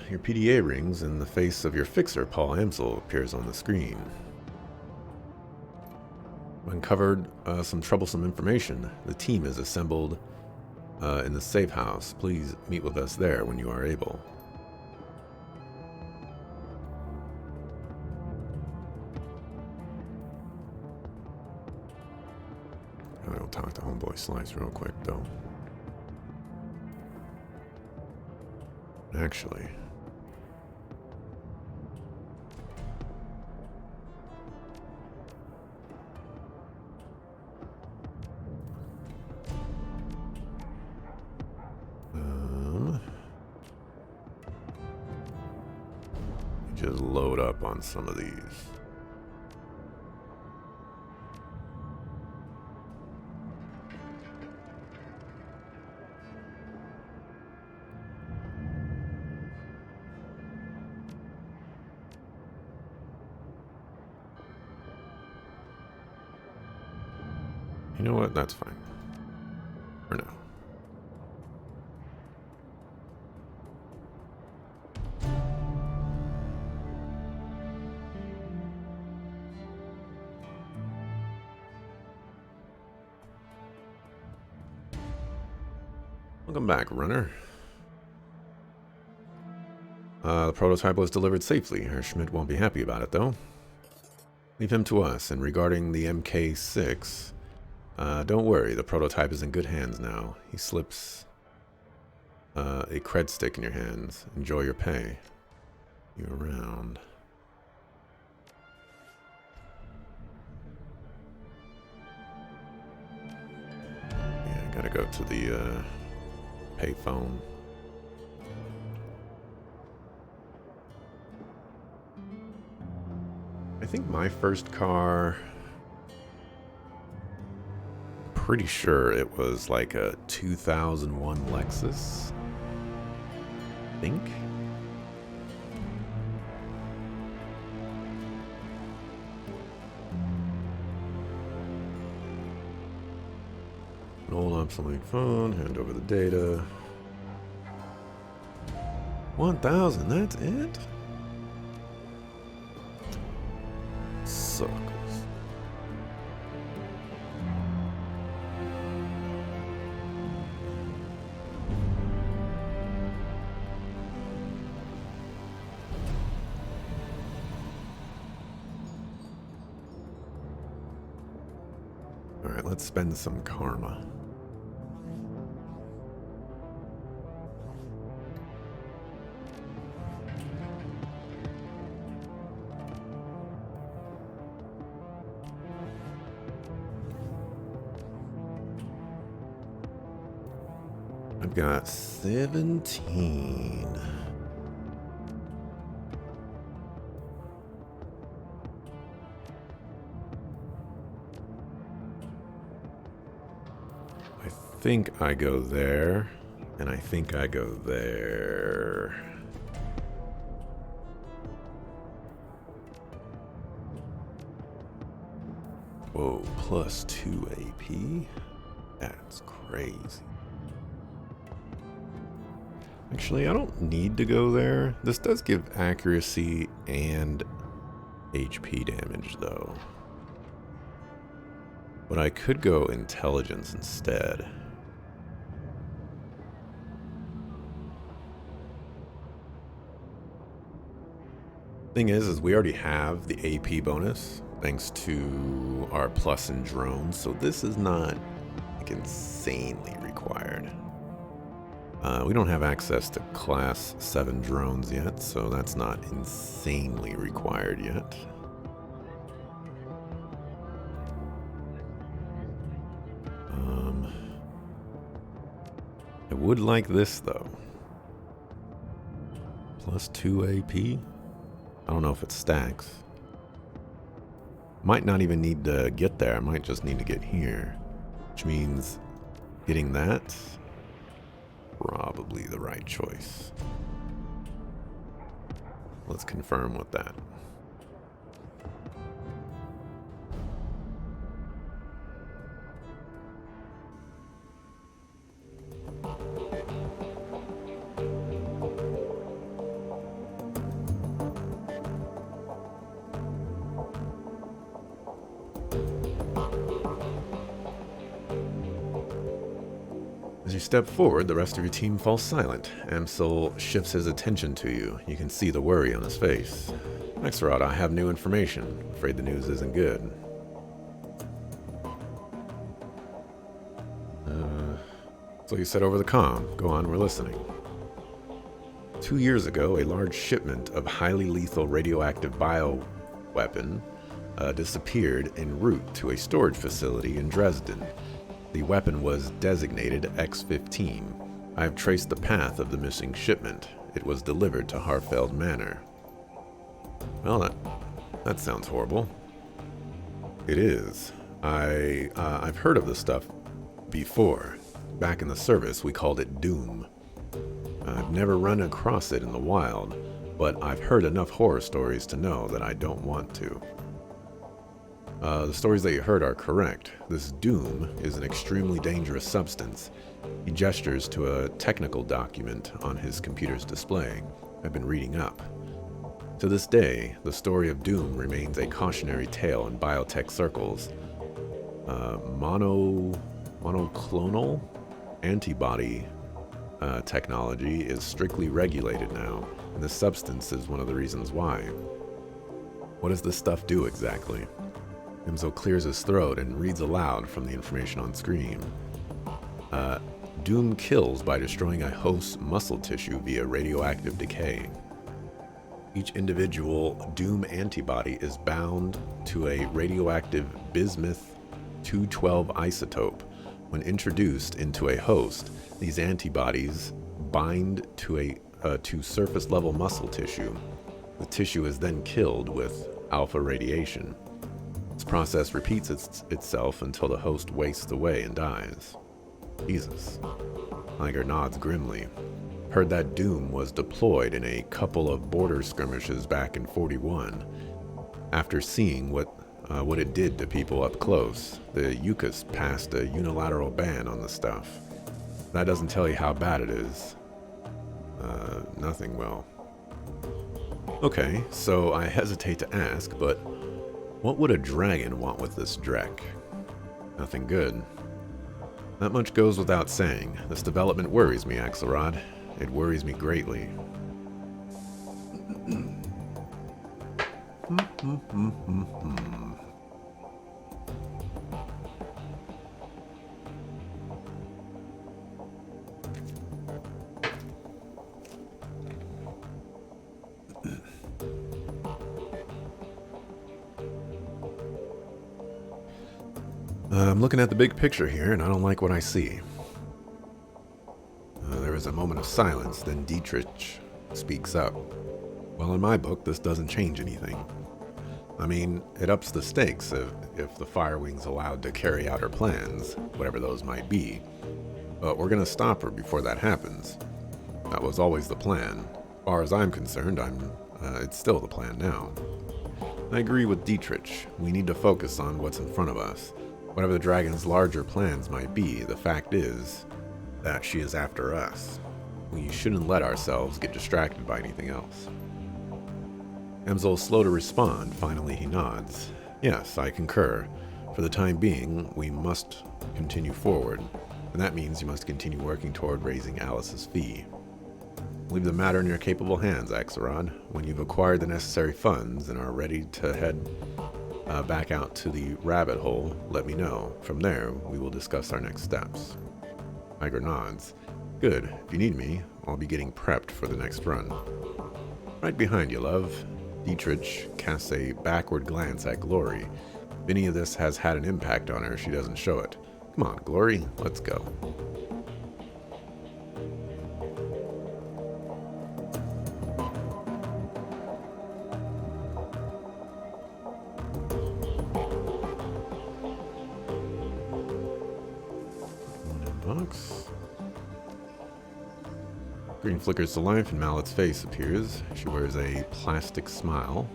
Your PDA rings and the face of your fixer, Paul Amsel, appears on the screen. Uncovered some troublesome information. The team is assembled in the safe house. Please meet with us there when you are able. I'll talk to Homeboy Slice real quick, though. Actually, just load up on some of these. You know what? That's fine. For now. Welcome back, runner. The prototype was delivered safely. Herr Schmidt won't be happy about it, though. Leave him to us. And regarding the MK6... don't worry, the prototype is in good hands now. He slips a cred stick in your hands. Enjoy your pay. You around. Yeah, I gotta go to the payphone. I think my first car... pretty sure it was like a 2001 Lexus. I think. An old obsolete phone, hand over the data. 1,000, that's it? Suckles. Alright, let's spend some karma. I've got 17. I think I go there, and I think I go there. Whoa, plus 2 AP? That's crazy. Actually, I don't need to go there. This does give accuracy and HP damage, though. But I could go intelligence instead. Thing is we already have the AP bonus, thanks to our plus in drones, so this is not like insanely required. We don't have access to class 7 drones yet, so that's not insanely required yet. I would like this though. Plus 2 AP? I don't know if it stacks. Might not even need to get there, I might just need to get here. Which means getting that, probably the right choice. Let's confirm with that. As you step forward, the rest of your team falls silent. Amsel shifts his attention to you. You can see the worry on his face. Axelrod, I have new information. Afraid the news isn't good. So you said over the comm. Go on, we're listening. 2 years ago, a large shipment of highly lethal radioactive bioweapon disappeared en route to a storage facility in Dresden. The weapon was designated X-15. I have traced the path of the missing shipment. It was delivered to Harfeld Manor. Well, that sounds horrible. It is. I've heard of this stuff before. Back in the service, we called it Doom. I've never run across it in the wild, but I've heard enough horror stories to know that I don't want to. The stories that you heard are correct. This Doom is an extremely dangerous substance. He gestures to a technical document on his computer's display. I've been reading up. To this day, the story of Doom remains a cautionary tale in biotech circles. Monoclonal antibody technology is strictly regulated now, and this substance is one of the reasons why. What does this stuff do exactly? Imzo clears his throat and reads aloud from the information on screen. Doom kills by destroying a host's muscle tissue via radioactive decay. Each individual Doom antibody is bound to a radioactive bismuth-212 isotope. When introduced into a host, these antibodies bind to surface-level muscle tissue. The tissue is then killed with alpha radiation. This process repeats itself until the host wastes away and dies. Jesus. Tiger nods grimly. Heard that Doom was deployed in a couple of border skirmishes back in 41. After seeing what it did to people up close, the UCAS passed a unilateral ban on the stuff. That doesn't tell you how bad it is. Nothing will. Okay, so I hesitate to ask, but what would a dragon want with this Drek? Nothing good. That much goes without saying. This development worries me, Axelrod. It worries me greatly. I'm looking at the big picture here, and I don't like what I see. There is a moment of silence, then Dietrich speaks up. Well, in my book, this doesn't change anything. I mean, it ups the stakes if the Firewing's allowed to carry out her plans, whatever those might be. But we're gonna stop her before that happens. That was always the plan. As far as I'm concerned, it's still the plan now. I agree with Dietrich. We need to focus on what's in front of us. Whatever the dragon's larger plans might be, the fact is that she is after us. We shouldn't let ourselves get distracted by anything else. Emzel's slow to respond. Finally, he nods. Yes, I concur. For the time being, we must continue forward, and that means you must continue working toward raising Alice's fee. Leave the matter in your capable hands, Axelrod. When you've acquired the necessary funds and are ready to head back out to the rabbit hole, let me know. From there, we will discuss our next steps. Iger nods. Good. If you need me, I'll be getting prepped for the next run. Right behind you, love. Dietrich casts a backward glance at Glory. If any of this has had an impact on her, she doesn't show it. Come on, Glory, let's go. Box. Green flickers to life and Mallet's face appears. She wears a plastic smile.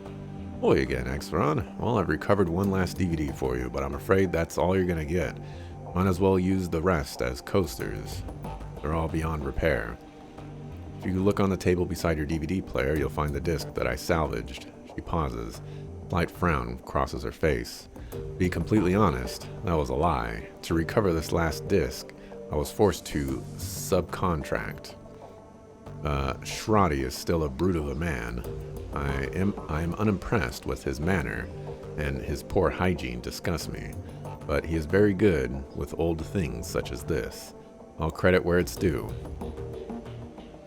Boy again, Axelrod. Well, I've recovered one last DVD for you, but I'm afraid that's all you're gonna get. Might as well use the rest as coasters. They're all beyond repair. If you look on the table beside your DVD player, you'll find the disc that I salvaged. She pauses. A light frown crosses her face. To be completely honest, that was a lie. To recover this last disc, I was forced to subcontract. Shrotty is still a brute of a man. I am unimpressed with his manner, and his poor hygiene disgusts me. But he is very good with old things such as this. I'll credit where it's due.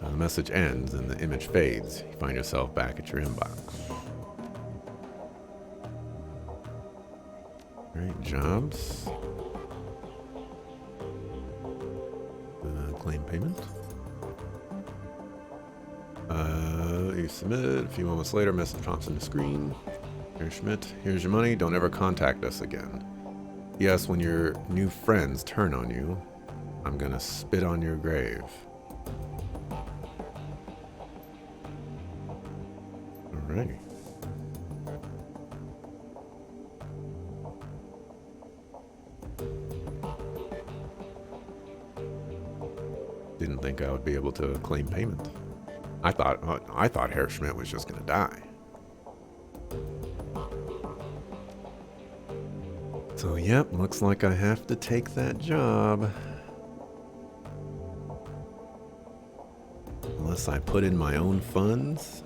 The message ends and the image fades. You find yourself back at your inbox. Alright, jobs. Claim payment. You submit. A few moments later, message pops on the screen. Here, Schmidt, here's your money. Don't ever contact us again. Yes, when your new friends turn on you, I'm gonna spit on your grave. Alrighty. Didn't think I would be able to claim payment. I thought Herr Schmidt was just gonna die. So yep, looks like I have to take that job. Unless I put in my own funds.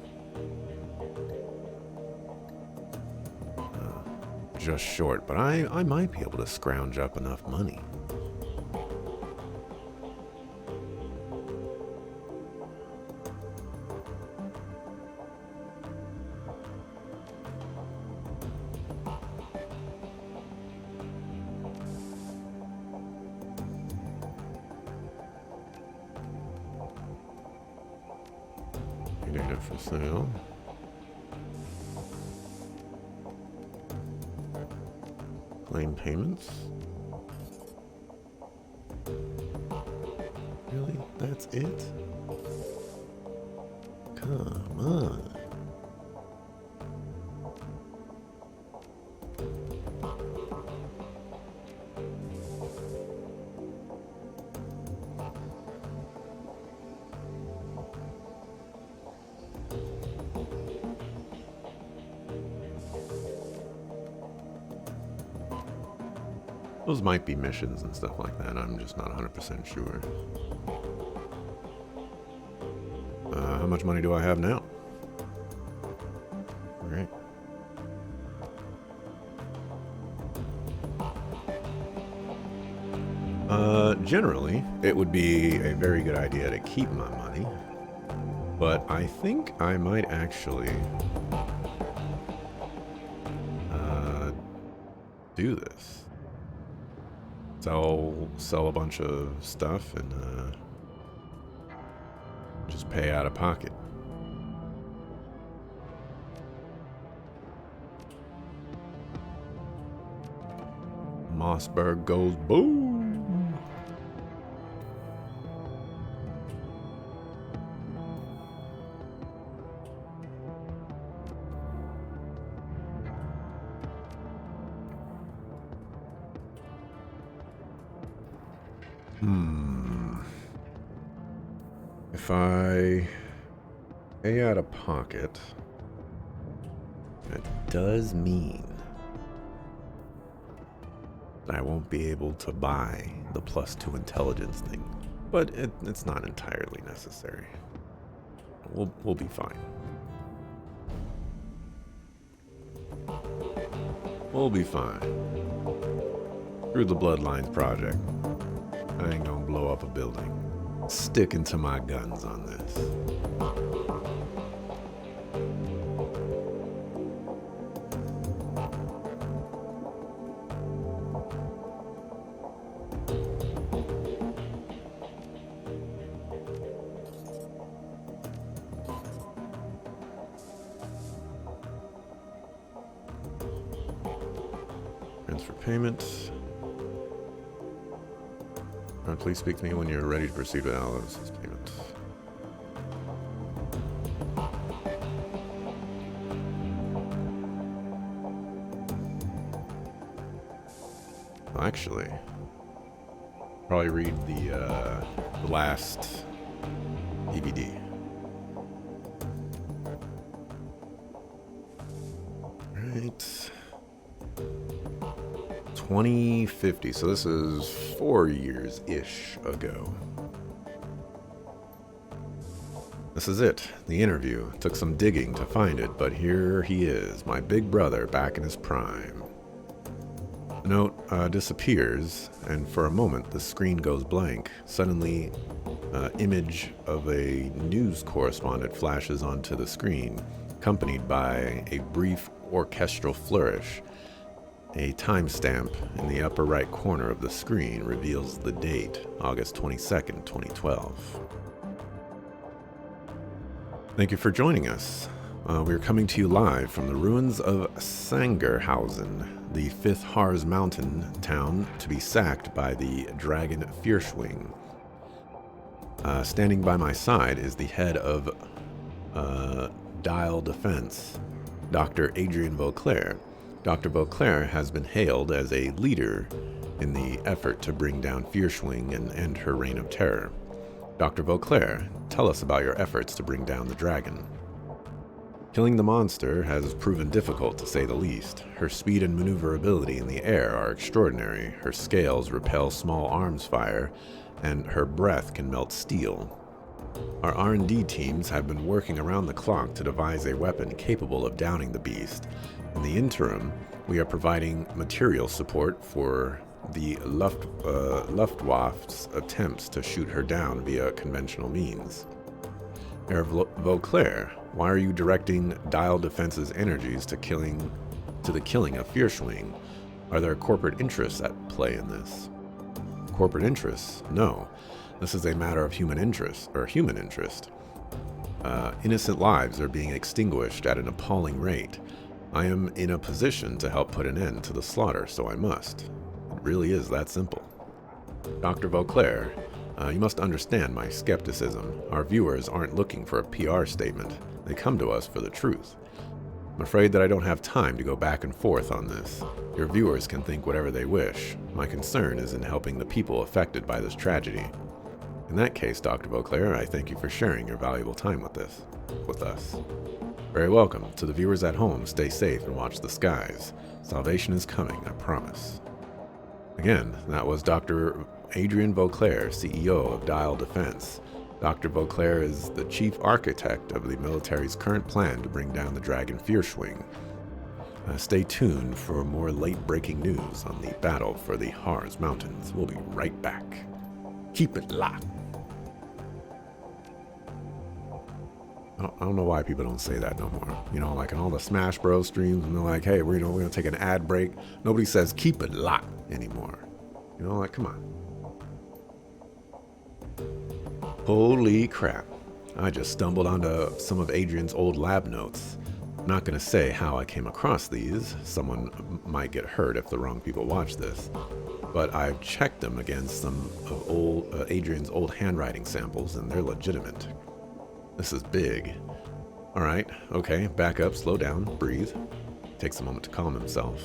Just short, but I might be able to scrounge up enough money. Data for sale. Claim payments. Really? That's it? Come on. Those might be missions and stuff like that. I'm just not 100% sure. How much money do I have now? All right. Generally, it would be a very good idea to keep my money, but I think I might actually do this. Sell a bunch of stuff and just pay out of pocket. Mossberg goes boom. If I pay out of pocket, that does mean that I won't be able to buy the +2 intelligence thing, but it's not entirely necessary. We'll be fine. We'll be fine. Through the Bloodlines project, I ain't gonna blow up a building. Sticking to my guns on this. Transfer payment. Please speak to me when you're ready to proceed with Alice's payment. Well, actually, probably read the last DVD. Right. 2050, so this is 4 years-ish ago. This is it, the interview. Took some digging to find it, but here he is, my big brother back in his prime. The note disappears, and for a moment the screen goes blank. Suddenly, image of a news correspondent flashes onto the screen, accompanied by a brief orchestral flourish. A timestamp in the upper right corner of the screen reveals the date, August 22nd, 2012. Thank you for joining us. We're coming to you live from the ruins of Sangerhausen, the 5th Harz mountain town to be sacked by the dragon Fierschwing. Standing by my side is the head of Dial Defense, Dr. Adrian Vauclair. Dr. Vauclair has been hailed as a leader in the effort to bring down Fierschwing and end her reign of terror. Dr. Vauclair, tell us about your efforts to bring down the dragon. Killing the monster has proven difficult, to say the least. Her speed and maneuverability in the air are extraordinary. Her scales repel small arms fire, and her breath can melt steel. Our R&D teams have been working around the clock to devise a weapon capable of downing the beast. In the interim, we are providing material support for the Luftwaffe's attempts to shoot her down via conventional means. Herr Vauclair, why are you directing Dial Defense's energies to the killing of Fierschwing? Are there corporate interests at play in this? Corporate interests? No. This is a matter of human interest. Innocent lives are being extinguished at an appalling rate. I am in a position to help put an end to the slaughter, so I must. It really is that simple. Dr. Vauclair, you must understand my skepticism. Our viewers aren't looking for a PR statement. They come to us for the truth. I'm afraid that I don't have time to go back and forth on this. Your viewers can think whatever they wish. My concern is in helping the people affected by this tragedy. In that case, Dr. Vauclair, I thank you for sharing your valuable time with us. Very welcome. To the viewers at home, stay safe and watch the skies. Salvation is coming, I promise. Again, that was Dr. Adrian Vauclair, CEO of Dial Defense. Dr. Vauclair is the chief architect of the military's current plan to bring down the dragon Fierschwing. Stay tuned for more late-breaking news on the battle for the Harz Mountains. We'll be right back. Keep it locked. I don't know why people don't say that no more. You know, like in all the Smash Bros streams, and they're like, hey, we're going to take an ad break. Nobody says keep it locked anymore. You know, like, come on. Holy crap. I just stumbled onto some of Adrian's old lab notes. I'm not going to say how I came across these. Someone might get hurt if the wrong people watch this. But I've checked them against some of Adrian's old handwriting samples, and they're legitimate. This is big. Alright, okay, back up, slow down, breathe. Takes a moment to calm himself.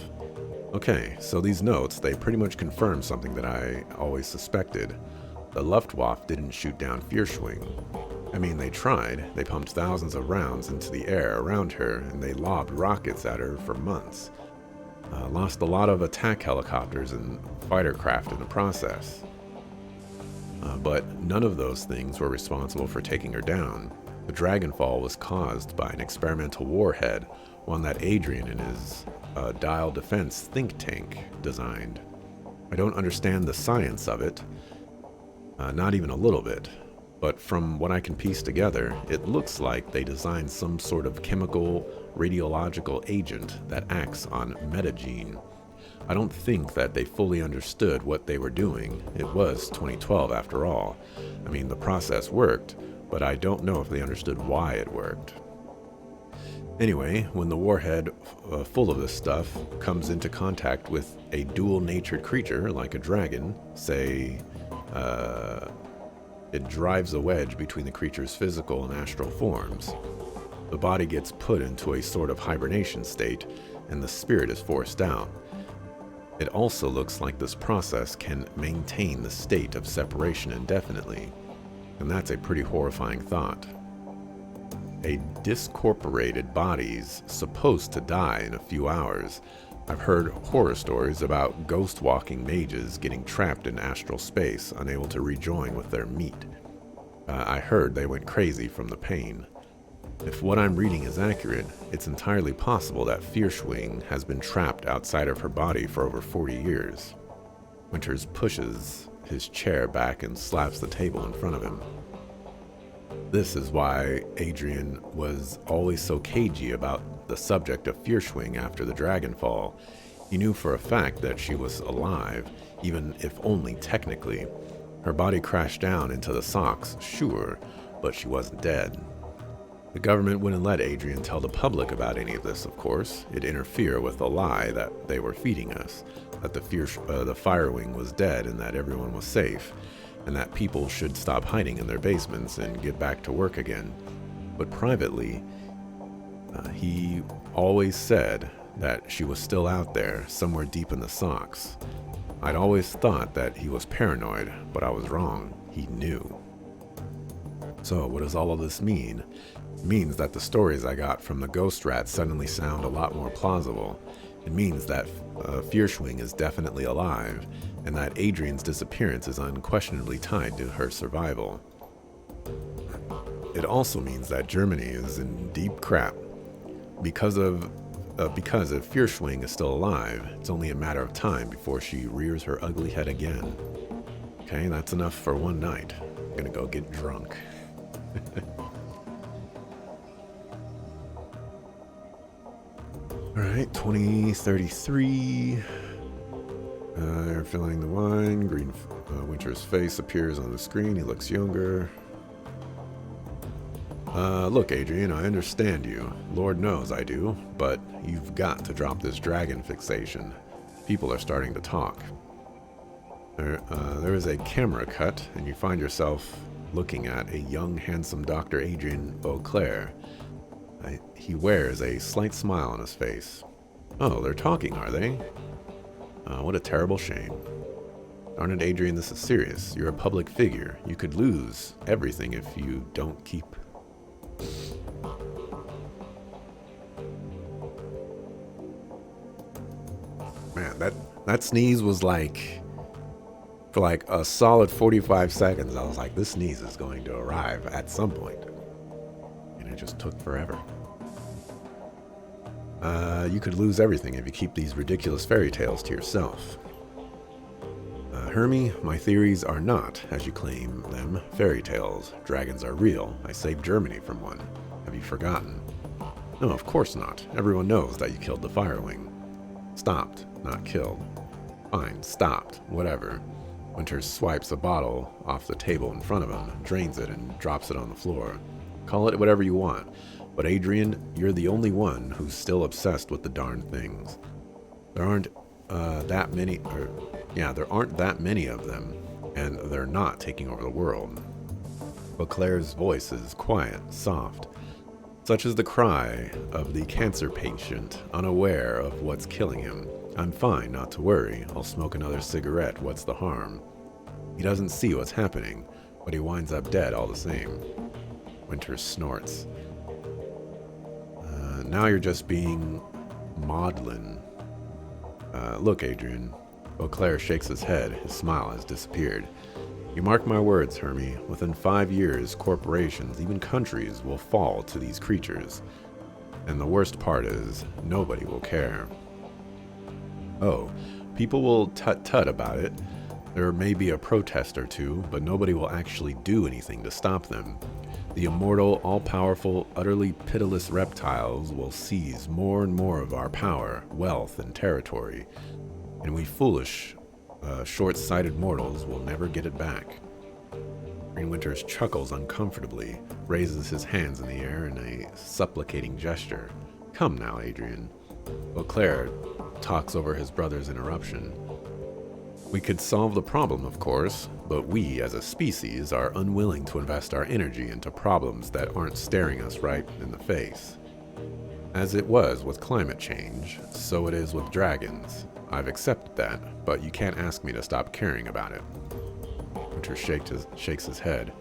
Okay, so these notes, they pretty much confirm something that I always suspected. The Luftwaffe didn't shoot down Fierschwing. I mean, they tried. They pumped thousands of rounds into the air around her, and they lobbed rockets at her for months. Lost a lot of attack helicopters and fighter craft in the process. But none of those things were responsible for taking her down. The Dragonfall was caused by an experimental warhead, one that Adrian and his Dial Defense think tank designed. I don't understand the science of it, not even a little bit, but from what I can piece together, it looks like they designed some sort of chemical radiological agent that acts on metagene. I don't think that they fully understood what they were doing. It was 2012 after all. I mean, the process worked, but I don't know if they understood why it worked. Anyway, when the warhead full of this stuff comes into contact with a dual-natured creature like a dragon, say, it drives a wedge between the creature's physical and astral forms. The body gets put into a sort of hibernation state, and the spirit is forced out. It also looks like this process can maintain the state of separation indefinitely, and that's a pretty horrifying thought. A discorporated body's supposed to die in a few hours. I've heard horror stories about ghost-walking mages getting trapped in astral space, unable to rejoin with their meat. I heard they went crazy from the pain. If what I'm reading is accurate, it's entirely possible that Fierschwing has been trapped outside of her body for over 40 years. Winters pushes his chair back and slaps the table in front of him. This is why Adrian was always so cagey about the subject of Fierschwing after the Dragonfall. He knew for a fact that she was alive, even if only technically. Her body crashed down into the socks, sure, but she wasn't dead. The government wouldn't let Adrian tell the public about any of this, of course. It'd interfere with the lie that they were feeding us, that the Firewing was dead and that everyone was safe, and that people should stop hiding in their basements and get back to work again. But privately, he always said that she was still out there, somewhere deep in the socks. I'd always thought that he was paranoid, but I was wrong. He knew. So what does all of this mean? It means that the stories I got from the ghost rat suddenly sound a lot more plausible. It means that Fierschwing is definitely alive, and that Adrian's disappearance is unquestionably tied to her survival. It also means that Germany is in deep crap. Because if Fierschwing is still alive, it's only a matter of time before she rears her ugly head again. Okay, that's enough for one night. I'm gonna go get drunk. Alright, 2033. They're filling the wine. Green Winter's face appears on the screen. He looks younger. Look, Adrian, I understand you. Lord knows I do. But you've got to drop this dragon fixation. People are starting to talk. There is a camera cut, and you find yourself looking at a young, handsome Dr. Adrian Beauclair. He wears a slight smile on his face. Oh, they're talking, are they? What a terrible shame. Darn it, Adrian, this is serious. You're a public figure. You could lose everything if you don't keep... Man, that sneeze was like... For like a solid 45 seconds, I was like, this sneeze is going to arrive at some point. And it just took forever. You could lose everything if you keep these ridiculous fairy tales to yourself. Hermie, my theories are not, as you claim them, fairy tales. Dragons are real. I saved Germany from one. Have you forgotten? No, of course not. Everyone knows that you killed the Firewing. Stopped, not killed. Fine, stopped, whatever. Winters swipes a bottle off the table in front of him, drains it, and drops it on the floor. Call it whatever you want. But Adrian, you're the only one who's still obsessed with the darn things. There aren't that many of them, and they're not taking over the world. Beauclair's voice is quiet, soft. Such is the cry of the cancer patient, unaware of what's killing him. I'm fine, not to worry. I'll smoke another cigarette, what's the harm? He doesn't see what's happening, but he winds up dead all the same. Winters snorts. Now you're just being maudlin. Look, Adrian. Beauclair shakes his head. His smile has disappeared. You mark my words, Hermie. Within 5 years, corporations, even countries, will fall to these creatures. And the worst part is, nobody will care. Oh, people will tut-tut about it. There may be a protest or two, but nobody will actually do anything to stop them. The immortal, all-powerful, utterly pitiless reptiles will seize more and more of our power, wealth, and territory. And we foolish, short-sighted mortals will never get it back. Green Winters chuckles uncomfortably, raises his hands in the air in a supplicating gesture. Come now, Adrian. Beauclair talks over his brother's interruption. We could solve the problem, of course, but we, as a species, are unwilling to invest our energy into problems that aren't staring us right in the face. As it was with climate change, so it is with dragons. I've accepted that, but you can't ask me to stop caring about it. Winter shakes his head.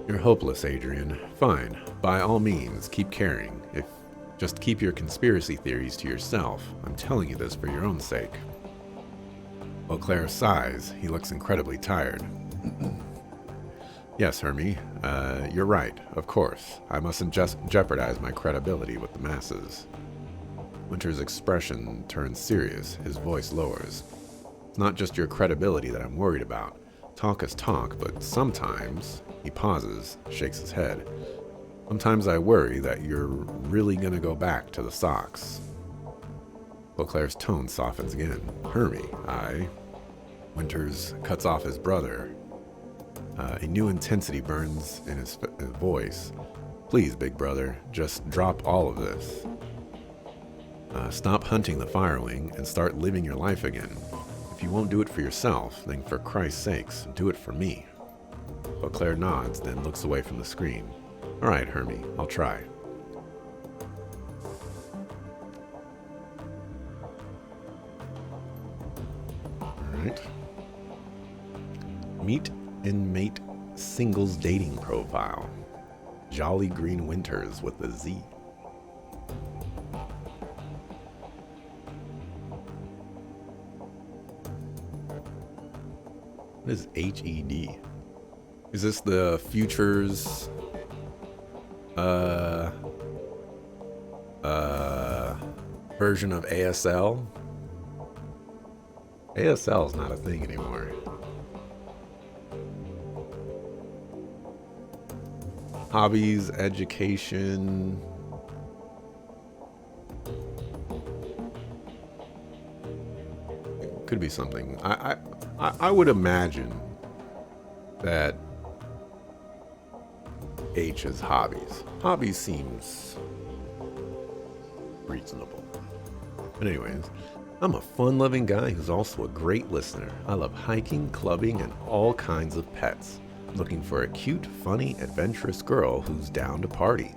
You're hopeless, Adrian. Fine, by all means, keep caring. Just keep your conspiracy theories to yourself. I'm telling you this for your own sake. Beauclair sighs. He looks incredibly tired. Yes, Hermie, you're right, of course. I mustn't just jeopardize my credibility with the masses. Winter's expression turns serious. His voice lowers. It's not just your credibility that I'm worried about. Talk is talk, but sometimes... He pauses, shakes his head. Sometimes I worry that you're really gonna go back to the socks. Beauclair's tone softens again. Hermie, Winters cuts off his brother. A new intensity burns in his voice. Please, big brother, just drop all of this. Stop hunting the Firewing and start living your life again. If you won't do it for yourself, then for Christ's sakes, do it for me. Beauclair nods, then looks away from the screen. All right, Hermie, I'll try. All right. Meet and mate singles dating profile. Jolly Green Winters with a Z. What is HED? Is this the futures version of ASL? ASL is not a thing anymore. Hobbies, education. It could be something. I would imagine that H is hobbies. Hobbies seems reasonable. But anyways, I'm a fun-loving guy who's also a great listener. I love hiking, clubbing, and all kinds of pets. Looking for a cute, funny, adventurous girl who's down to party.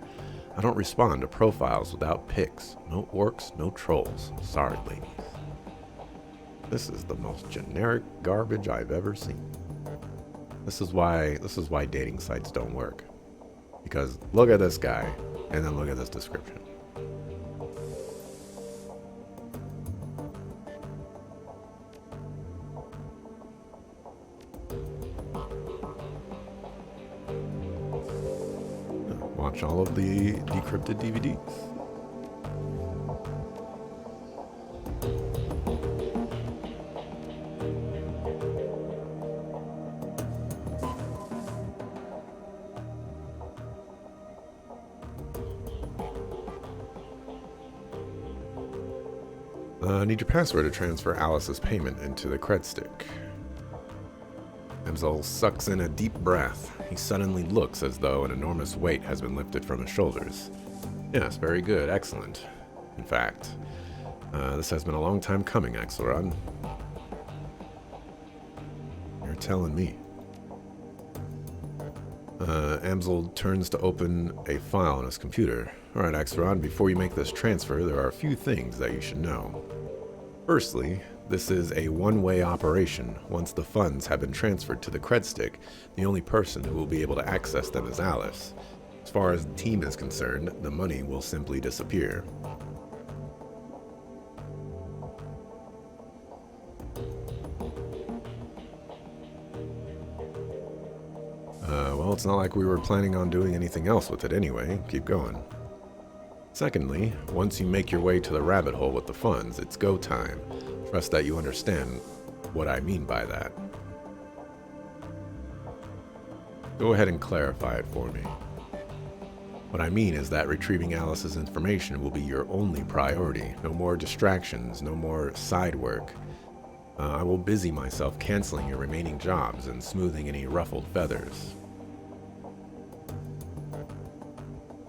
I don't respond to profiles without pics. No orcs, no trolls. Sorry, ladies. This is the most generic garbage I've ever seen. This is why dating sites don't work. Because look at this guy, and then look at this description. Watch all of the decrypted DVDs. I need your password to transfer Alice's payment into the cred stick. Emsel sucks in a deep breath. He suddenly looks as though an enormous weight has been lifted from his shoulders. Yes, very good, excellent. In fact, this has been a long time coming, Axelrod. You're telling me. Amsel turns to open a file on his computer. Alright, Axelrod, before you make this transfer, there are a few things that you should know. Firstly, this is a one-way operation. Once the funds have been transferred to the cred stick, the only person who will be able to access them is Alice. As far as the team is concerned, the money will simply disappear. Well, it's not like we were planning on doing anything else with it anyway. Keep going. Secondly, once you make your way to the rabbit hole with the funds, it's go time. Trust that you understand what I mean by that. Go ahead and clarify it for me. What I mean is that retrieving Alice's information will be your only priority. No more distractions, no more side work. I will busy myself canceling your remaining jobs and smoothing any ruffled feathers.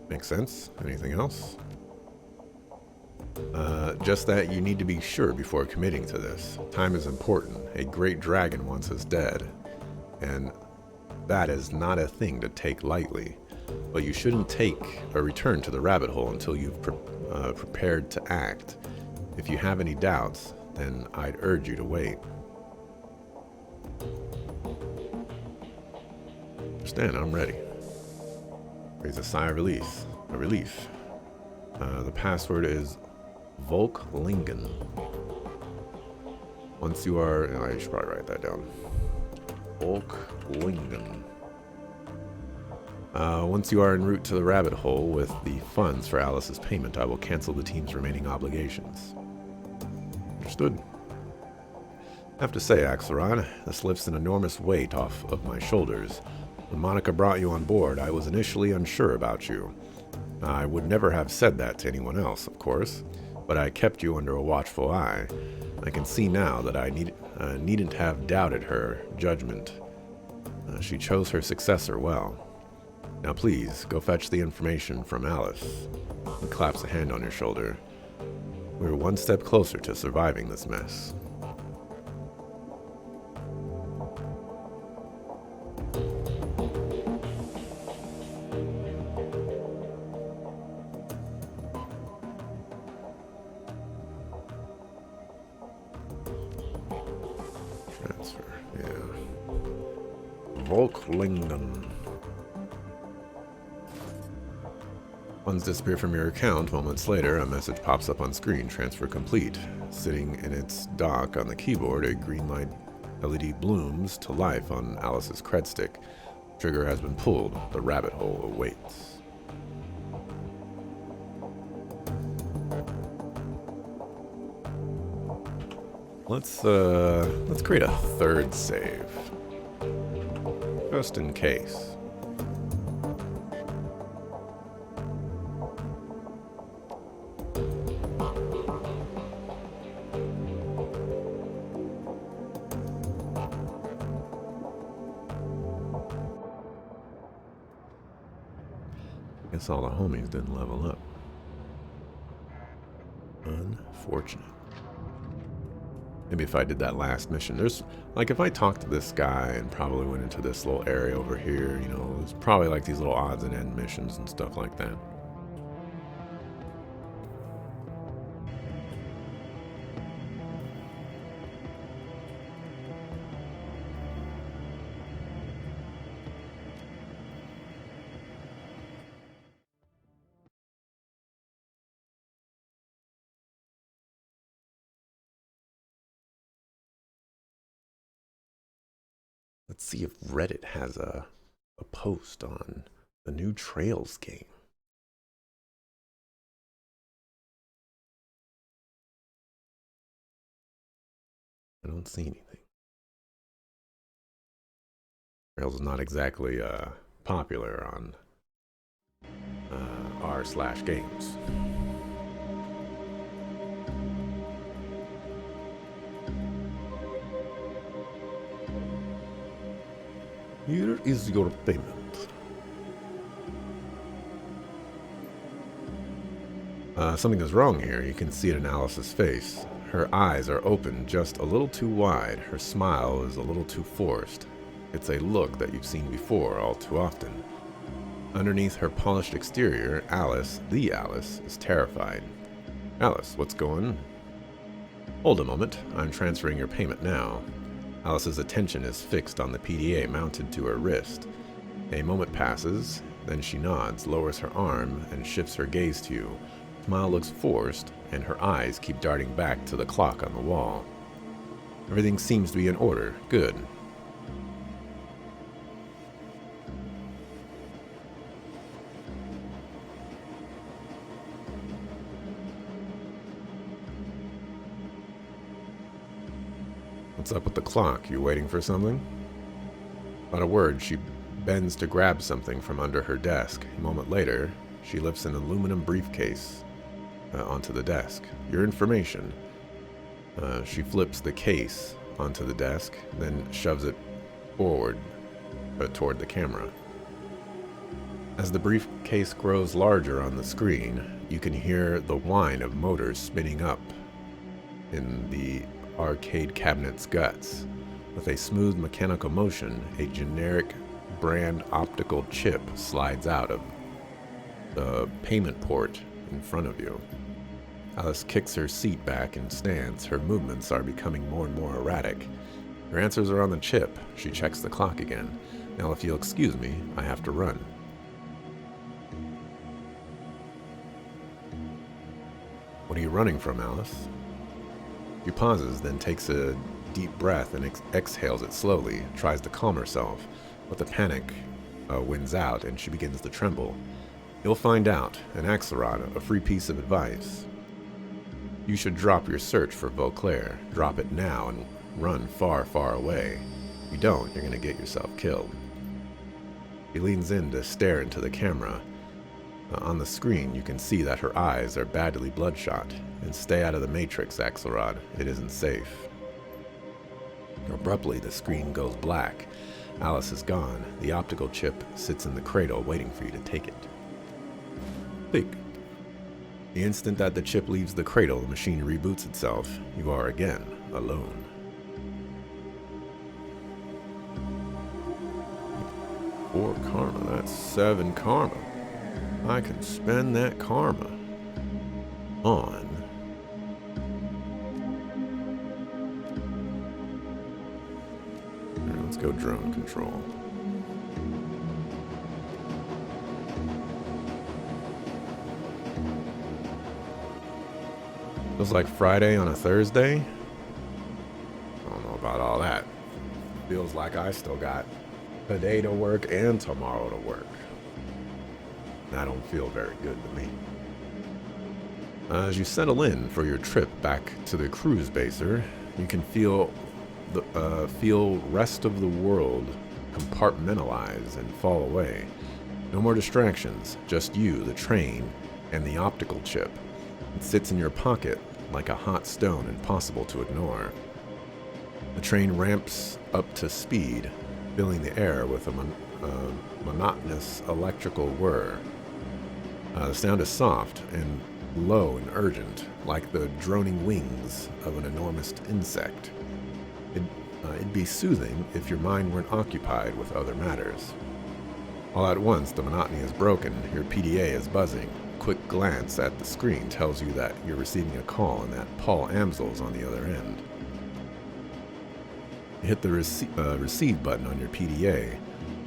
Makes sense? Anything else? Just that you need to be sure before committing to this. Time is important. A great dragon once is dead. And that is not a thing to take lightly. But you shouldn't take a return to the rabbit hole until you've prepared to act. If you have any doubts, then I'd urge you to wait. Understand, I'm ready. Raise a sigh of relief. The password is Volklingen. Once you are... Oh, I should probably write that down. Volklingen. Once you are en route to the rabbit hole with the funds for Alice's payment, I will cancel the team's remaining obligations. Understood. I have to say, Axelrod, this lifts an enormous weight off of my shoulders. When Monica brought you on board, I was initially unsure about you. I would never have said that to anyone else, of course, but I kept you under a watchful eye. I can see now that I needn't have doubted her judgment. She chose her successor well. Now please, go fetch the information from Alice. He claps a hand on your shoulder. We're one step closer to surviving this mess. Transfer, yeah. Volklingen. Funds disappear from your account. Moments later, a message pops up on screen. Transfer complete. Sitting in its dock on the keyboard, a green light LED blooms to life on Alice's cred stick. Trigger has been pulled. The rabbit hole awaits. Let's create a third save. Just in case. Guess all the homies didn't level up. Unfortunate. Maybe if I did that last mission, there's like if I talked to this guy and probably went into this little area over here, you know, it's probably like these little odds and end missions and stuff like that. Let's see if Reddit has a post on the new Trails game. I don't see anything. Trails is not exactly popular on r/games. Here is your payment. Something is wrong here. You can see it in Alice's face. Her eyes are open just a little too wide. Her smile is a little too forced. It's a look that you've seen before all too often. Underneath her polished exterior, Alice, the Alice, is terrified. Alice, what's going? Hold a moment. I'm transferring your payment now. Alice's attention is fixed on the PDA mounted to her wrist. A moment passes, then she nods, lowers her arm, and shifts her gaze to you. Her smile looks forced, and her eyes keep darting back to the clock on the wall. Everything seems to be in order. Good. What's up with the clock? You waiting for something? Without a word, she bends to grab something from under her desk. A moment later, she lifts an aluminum briefcase onto the desk. Your information. She flips the case onto the desk, then shoves it forward toward the camera. As the briefcase grows larger on the screen, you can hear the whine of motors spinning up in the arcade cabinet's guts. With a smooth mechanical motion, a generic brand optical chip slides out of the payment port in front of you. Alice kicks her seat back and stands. Her movements are becoming more and more erratic. Her answers are on the chip. She checks the clock again. Now, if you'll excuse me, I have to run. What are you running from, Alice? She pauses, then takes a deep breath and exhales it slowly, tries to calm herself, but the panic wins out and she begins to tremble. You'll find out, an Axelrod, a free piece of advice. You should drop your search for Vauclair. Drop it now and run far, far away. If you don't, you're going to get yourself killed. She leans in to stare into the camera. On the screen, you can see that her eyes are badly bloodshot. And stay out of the Matrix, Axelrod. It isn't safe. Abruptly, the screen goes black. Alice is gone. The optical chip sits in the cradle, waiting for you to take it. Think. The instant that the chip leaves the cradle, the machine reboots itself. You are again alone. Four karma. That's 7 karma. I can spend that karma on let's go drone control. Feels like Friday on a Thursday. I don't know about all that. Feels like I still got today to work and tomorrow to work. That don't feel very good to me. As you settle in for your trip back to the cruise baser, you can feel rest of the world compartmentalize and fall away. No more distractions, just you, the train, and the optical chip. It sits in your pocket like a hot stone, impossible to ignore. The train ramps up to speed, filling the air with a monotonous electrical whir. The sound is soft and low and urgent, like the droning wings of an enormous insect. It'd be soothing if your mind weren't occupied with other matters. All at once, the monotony is broken. Your PDA is buzzing. A quick glance at the screen tells you that you're receiving a call and that Paul Amsel's on the other end. You hit the receive button on your PDA.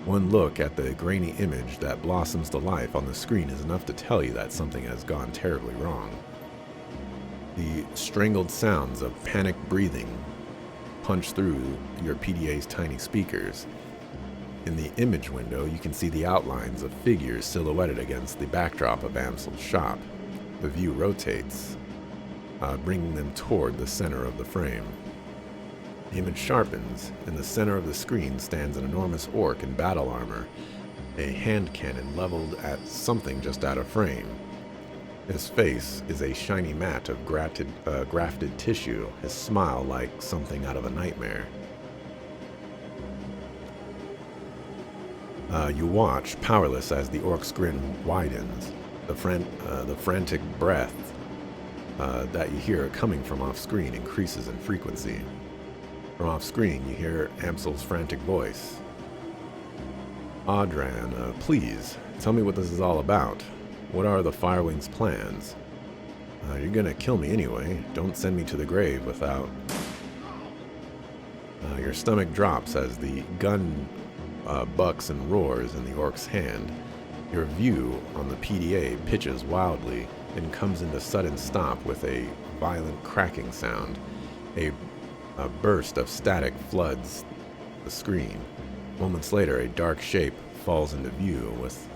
One look at the grainy image that blossoms to life on the screen is enough to tell you that something has gone terribly wrong. The strangled sounds of panicked breathing punch through your PDA's tiny speakers. In the image window, you can see the outlines of figures silhouetted against the backdrop of Amsel's shop. The view rotates, bringing them toward the center of the frame. The image sharpens. In the center of the screen stands an enormous orc in battle armor, a hand cannon leveled at something just out of frame. His face is a shiny mat of grafted tissue, his smile like something out of a nightmare. You watch, powerless, as the orc's grin widens. The frantic breath that you hear coming from off-screen increases in frequency. From off-screen, you hear Amsel's frantic voice. Audran, please, tell me what this is all about. What are the Firewing's plans? You're gonna kill me anyway. Don't send me to the grave without... Your stomach drops as the gun bucks and roars in the orc's hand. Your view on the PDA pitches wildly and comes into sudden stop with a violent cracking sound. A burst of static floods the screen. Moments later, a dark shape falls into view with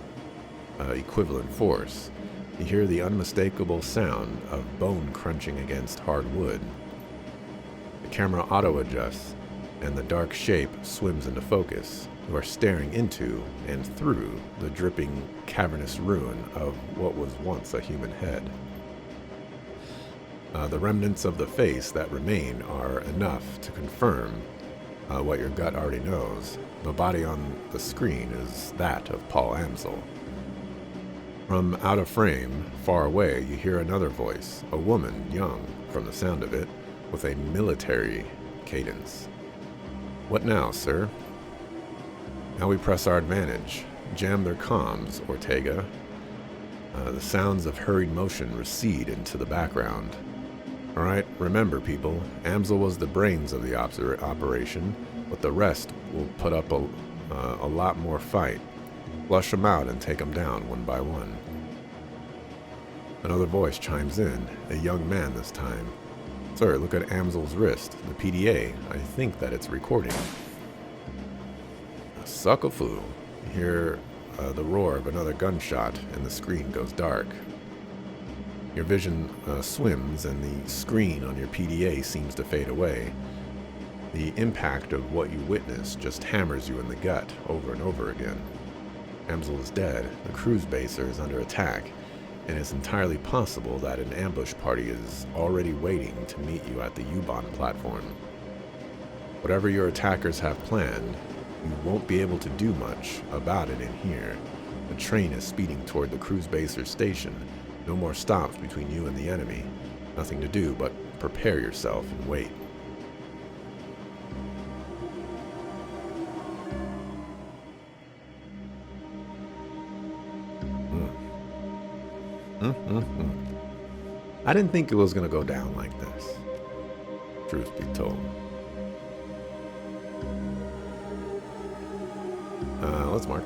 equivalent force. You hear the unmistakable sound of bone crunching against hard wood. The camera auto-adjusts, and the dark shape swims into focus. You are staring into and through the dripping, cavernous ruin of what was once a human head. The remnants of the face that remain are enough to confirm what your gut already knows. The body on the screen is that of Paul Amsel. From out of frame, far away, you hear another voice, a woman, young, from the sound of it, with a military cadence. What now, sir? Now we press our advantage. Jam their comms, Ortega. The sounds of hurried motion recede into the background. Alright, remember people, Amsel was the brains of the operation, but the rest will put up a lot more fight. Flush them out and take them down one by one. Another voice chimes in, a young man this time. Sir, look at Amsel's wrist, the PDA. I think that it's recording. Suckafoo. You hear the roar of another gunshot, and the screen goes dark. Your vision swims, and the screen on your PDA seems to fade away. The impact of what you witnessed just hammers you in the gut over and over again. Amsel is dead, the cruise baser is under attack, and it's entirely possible that an ambush party is already waiting to meet you at the U-Bahn platform. Whatever your attackers have planned, you won't be able to do much about it in here. The train is speeding toward the cruise baser station. No more stops between you and the enemy. Nothing to do but prepare yourself and wait. I didn't think it was going to go down like this. Truth be told. Let's mark.